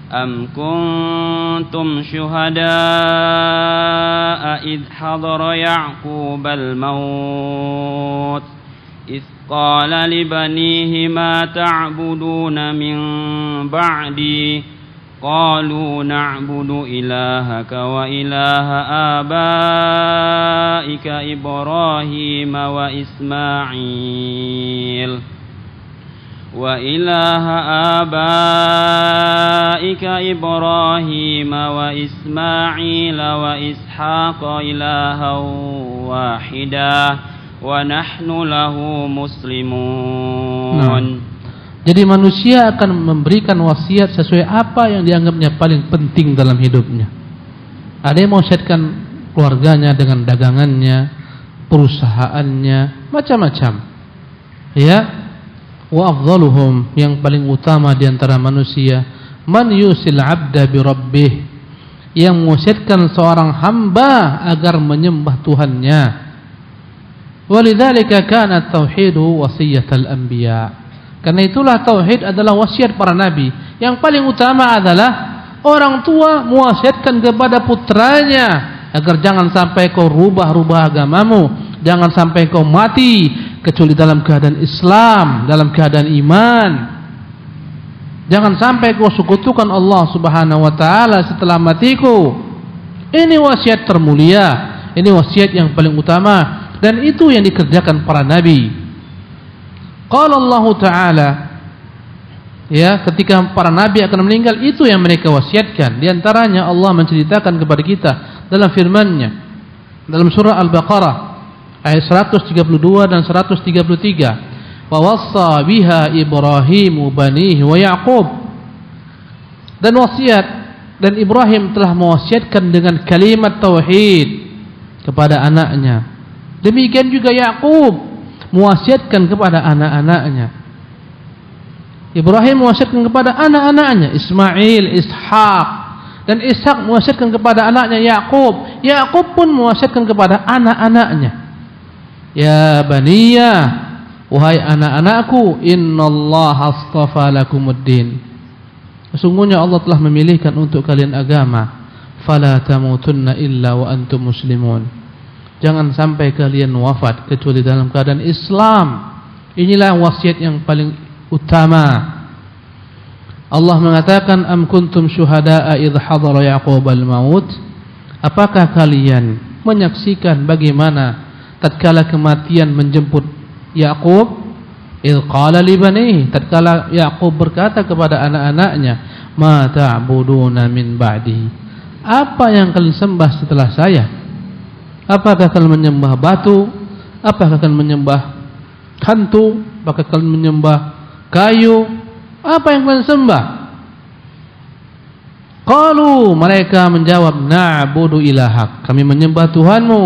أم كنتم شهداء إذ حضر يعقوب الموت إذ قال لبنيه ما تعبدون من بعدي قالوا نعبد إلهك وإله آبائك إبراهيم وإسماعيل وإسحاق إلها واحدا ونحن له مسلمون. Jadi manusia akan memberikan wasiat sesuai apa yang dianggapnya paling penting dalam hidupnya. Ada yang mewasiatkan keluarganya dengan dagangannya, perusahaannya, macam-macam. Ya, wa afdaluhum, yang paling utama di antara manusia, man yusil 'abda bi rabbih, yang mewasiatkan seorang hamba agar menyembah Tuhannya. Walidzalika kana tauhidu wasiyatal anbiya. Karena itulah tauhid adalah wasiat para nabi. Yang paling utama adalah orang tua mewasiatkan kepada putranya agar jangan sampai kau rubah-rubah agamamu, jangan sampai kau mati kecuali dalam keadaan Islam, dalam keadaan iman. Jangan sampai kau sekutukan Allah Subhanahu wa taala setelah matiku. Ini wasiat termulia, ini wasiat yang paling utama, dan itu yang dikerjakan para nabi. Qala Allah Ta'ala, ya, ketika para nabi akan meninggal, itu yang mereka wasiatkan. Di antaranya Allah menceritakan kepada kita dalam firman-Nya dalam surah Al-Baqarah ayat 132 dan 133, wa wassa biha Ibrahimu banihi wa Yaqub. Dan wasiat, dan Ibrahim telah mewasiatkan dengan kalimat tauhid kepada anaknya. Demikian juga Yaqub mewasiatkan kepada anak-anaknya. Ibrahim mewasiatkan kepada anak-anaknya Ismail, Ishaq, dan Ishaq mewasiatkan kepada anaknya Yaqub. Yaqub pun mewasiatkan kepada anak-anaknya, ya baniya, wahai anak-anakku, innallaha astafa lakumuddin, sesungguhnya Allah telah memilihkan untuk kalian agama, fala tamutunna illa wa antum muslimun, jangan sampai kalian wafat kecuali dalam keadaan Islam. Inilah wasiat yang paling utama. Allah mengatakan, am kuntum syuhada'a idh hadara Yaqub al-maut, apakah kalian menyaksikan bagaimana tatkala kematian menjemput Yaqub? Idh qala li banihi, tatkala Yaqub berkata kepada anak-anaknya, ma ta'buduna min ba'di, apa yang kalian sembah setelah saya? Apakah kalian menyembah batu? Apakah kalian menyembah hantu? Apakah kalian menyembah kayu? Apa yang kalian sembah? Qalu, mereka menjawab, na'budu ilahak, kami menyembah Tuhanmu,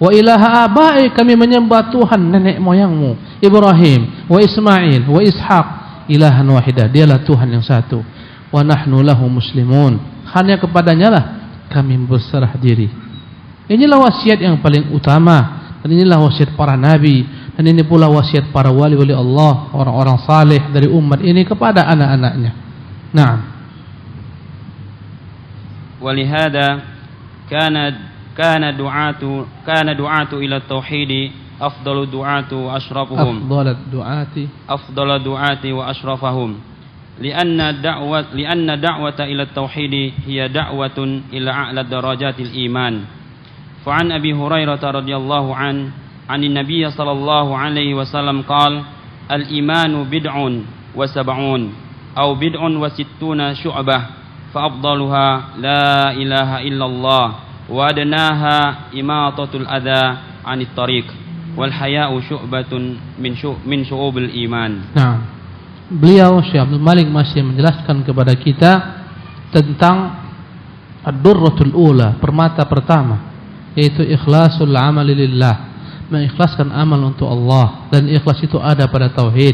wa ilaha abai, kami menyembah Tuhan nenek moyangmu Ibrahim, wa Ismail, wa Ishaq, ilahan wahidah, dialah Tuhan yang satu, wa nahnu lahu muslimun, hanya kepadanya lah kami berserah diri. Inilah wasiat yang paling utama, dan inilah wasiat para nabi, dan ini pula wasiat para wali-wali Allah, orang-orang saleh dari umat ini kepada anak-anaknya. Naam. Walihada kana du'atu ila tauhid afdalu du'atu wa ashrafuhum. Afdalu du'ati wa ashrafahum. Lianna da'wata ila tauhid hiya da'watun ila a'la darajatil iman. فعن أبي هريرة رضي الله عنه عن النبي صلى الله عليه وسلم قال الإيمان بدع وسبعون أو بدع وستون شعبة فأفضلها لا إله إلا الله وأدناها إماطة الأذى عن الطريق والحياء شعبة من شعوب الإيمان. Nah, beliau Syekh Abdul Malik masih menjelaskan kepada kita tentang ad-durratul ula, permata pertama, yaitu ikhlasul amali lillah, mengikhlaskan amal untuk Allah, dan ikhlas itu ada pada tauhid.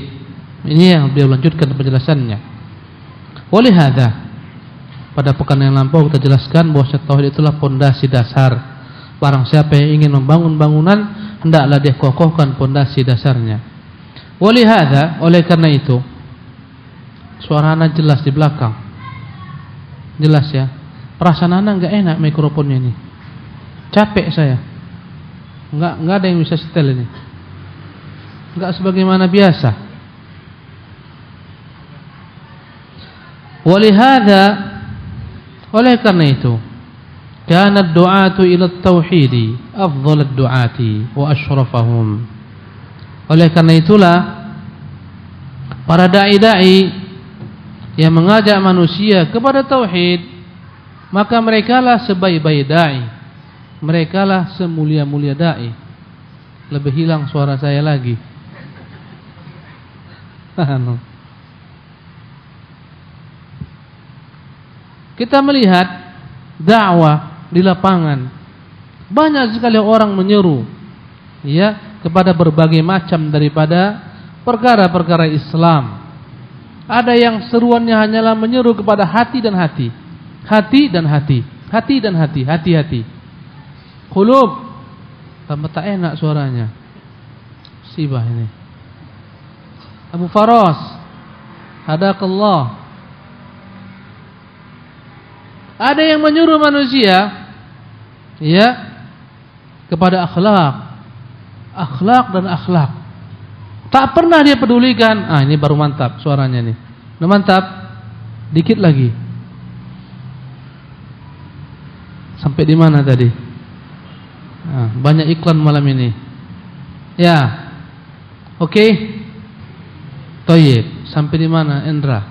Ini yang beliau lanjutkan penjelasannya. Walihada, pada pekan yang lampau kita jelaskan bahwa tauhid itulah pondasi dasar. Barang siapa yang ingin membangun bangunan, hendaklah dia kokohkan pondasi dasarnya. Walihada, oleh karena itu, suara anak jelas di belakang. Jelas ya. Perasaan ana enggak enak mikrofonnya ini. Capek saya. Enggak ada yang bisa setel ini. Enggak sebagaimana biasa. Walihada, oleh karena itu, kana ad-du'atu ila at-tauhid afdhal ad-du'ati wa asyrafahum. Oleh karena itulah para dai-dai yang mengajak manusia kepada tauhid, maka merekalah sebaik-baik dai, merekalah semulia-mulia dai. Lebih hilang suara saya lagi. Kita melihat dakwah di lapangan, banyak sekali orang menyeru ya kepada berbagai macam daripada perkara-perkara Islam. Ada yang seruannya hanyalah menyeru kepada hati dan hati, hati dan hati, hati dan hati, hati-hati. Qulub, tambah tak enak suaranya. Sibah ini. Abu Faras, hadakallah. Ada yang menyuruh manusia ya kepada akhlak, akhlak dan akhlak. Tak pernah dia pedulikan. Ini baru mantap suaranya nih. Udah mantap. Dikit lagi. Sampai di mana tadi? Banyak iklan malam ini. Ya. Oke. Toyib. Sampai di mana, Endra?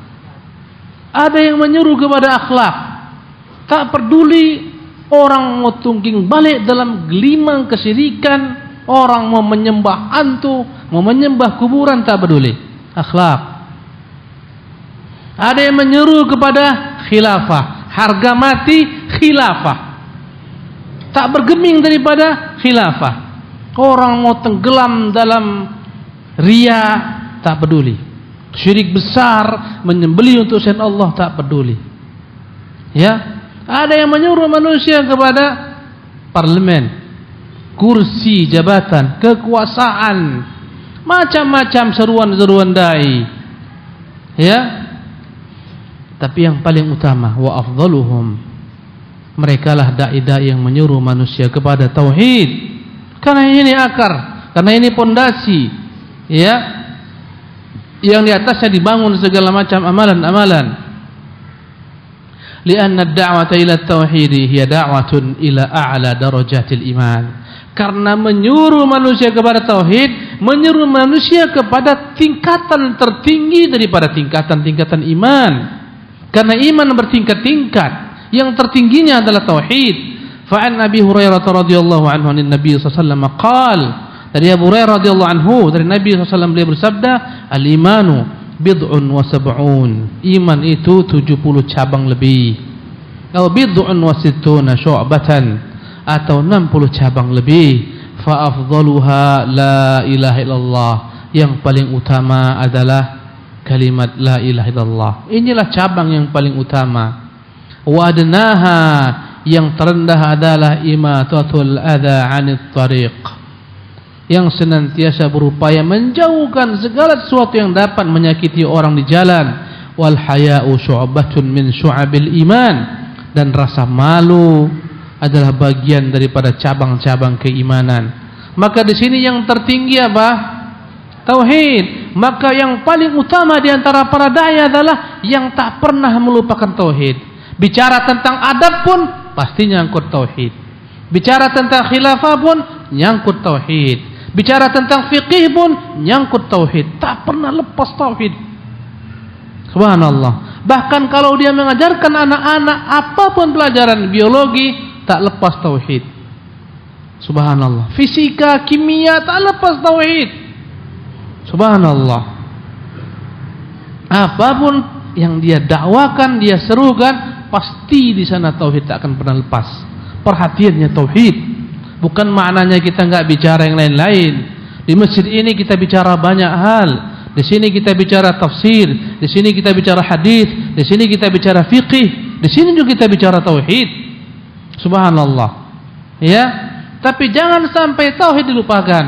Ada yang menyuruh kepada akhlak. Tak peduli orang mau tungging balik dalam gelimang kesyirikan, orang mau menyembah hantu, mau menyembah kuburan, tak peduli. Akhlak. Ada yang menyuruh kepada khilafah, harga mati khilafah, tak bergeming daripada khilafah. Orang mau tenggelam dalam riya, tak peduli. Syirik besar, menyembelih untuk selain Allah, tak peduli. Ya. Ada yang menyuruh manusia kepada parlemen, kursi, jabatan, kekuasaan, macam-macam seruan-seruan dai. Ya. Tapi yang paling utama, wa afdaluhum, merekalah dai-dai yang menyuruh manusia kepada tauhid. Karena ini akar, karena ini pondasi, ya, yang di atasnya dibangun segala macam amalan-amalan. Lianna ad-da'wata ila at-tauhid hiya da'watun ila a'la darajatil iman. Karena menyuruh manusia kepada tauhid, menyuruh manusia kepada tingkatan tertinggi daripada tingkatan-tingkatan iman. Karena iman bertingkat-tingkat, yang tertingginya adalah tauhid. Fa'an Nabi Hurairah radhiyallahu anhu an Nabi sallallahu alaihi wasallam qala, dari Abu Hurairah radhiyallahu anhu, dari Nabi sallallahu alaihi wasallam beliau bersabda, al-imanu bid'un wa sab'un. Iman itu 70 cabang lebih. Atau bid'un wa sittuna syu'batan, atau 60 cabang lebih. Fa afdaluha la ilaha illallah. Yang paling utama adalah kalimat la ilaha illallah. Inilah cabang yang paling utama. Wa adnaha, yang terendah adalah imatatul adza 'anit thariq, yang senantiasa berupaya menjauhkan segala sesuatu yang dapat menyakiti orang di jalan. Wal haya'u syu'batun min syu'abil iman, dan rasa malu adalah bagian daripada cabang-cabang keimanan. Maka di sini yang tertinggi apa? Tauhid. Maka yang paling utama di antara para dai adalah yang tak pernah melupakan tauhid. Bicara tentang adab pun pasti nyangkut tauhid. Bicara tentang khilafah pun nyangkut tauhid. Bicara tentang fikih pun nyangkut tauhid, tak pernah lepas tauhid. Subhanallah. Bahkan kalau dia mengajarkan anak-anak apapun pelajaran biologi, tak lepas tauhid. Subhanallah. Fisika, kimia, tak lepas tauhid. Subhanallah. Apapun yang dia dakwakan, dia serukan, pasti di sana tauhid tak akan pernah lepas. Perhatiannya tauhid. Bukan maknanya kita enggak bicara yang lain-lain. Di masjid ini kita bicara banyak hal. Di sini kita bicara tafsir, di sini kita bicara hadis, di sini kita bicara fiqih, di sini juga kita bicara tauhid. Subhanallah. Ya, tapi jangan sampai tauhid dilupakan.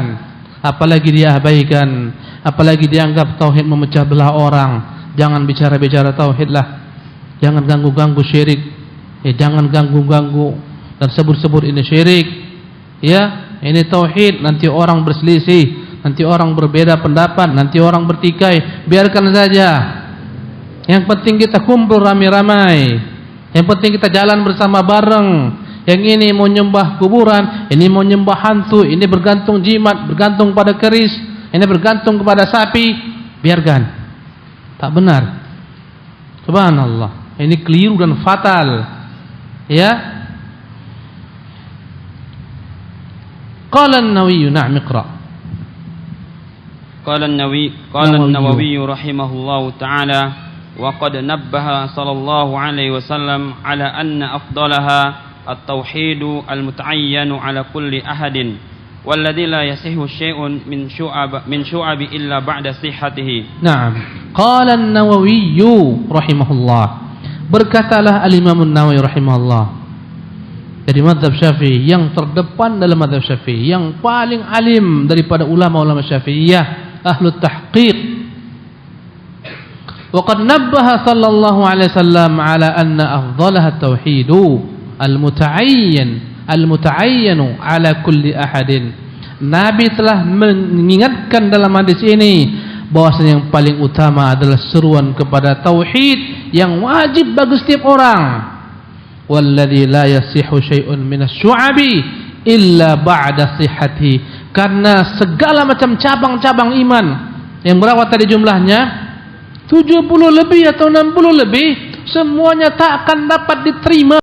Apalagi diabaikan, apalagi dianggap tauhid memecah belah orang. Jangan bicara-bicara tauhid lah. Jangan ganggu-ganggu syirik. Jangan ganggu-ganggu dan sebut-sebut ini syirik. Ya, ini tauhid. Nanti orang berselisih, nanti orang berbeda pendapat, nanti orang bertikai. Biarkan saja. Yang penting kita kumpul ramai-ramai. Yang penting kita jalan bersama bareng. Yang ini mau nyembah kuburan, ini mau nyembah hantu, ini bergantung jimat, bergantung pada keris, ini bergantung kepada sapi. Biarkan. Tak benar. Subhanallah. Ini keliru dan fatal. Ya. Qala an-Nawawi, na'am iqra. Qala an-Nawawi rahimahullahu ta'ala wa qad nabbaha sallallahu alaihi wasallam ala anna afdalaha at-tauhid al-muta'ayyan ala kulli ahadin walladhi la yasihu syai'un min syu'ab illa ba'da sihhatihi. Naam. Qala an-Nawawi rahimahullah. Berkatalah al-Imam an-Nawawi rahimahullah, dari mazhab Syafi'i, yang terdepan dalam mazhab Syafi'i, yang paling alim daripada ulama-ulama Syafi'iyah, ahlut tahqiq. Wa qad nabbaha sallallahu alaihi wasallam ala anna afdalaha at-tauhidu al-muta'ayyan ala kulli ahadin. Nabi telah mengingatkan dalam hadis ini bahwasanya yang paling utama adalah seruan kepada tauhid yang wajib bagi setiap orang. Walladzi la yasihu syai'un minasy-syu'abi illa ba'da sihhati. Karena segala macam cabang-cabang iman, yang berapa tadi jumlahnya? 70 lebih atau 60 lebih, semuanya tak akan dapat diterima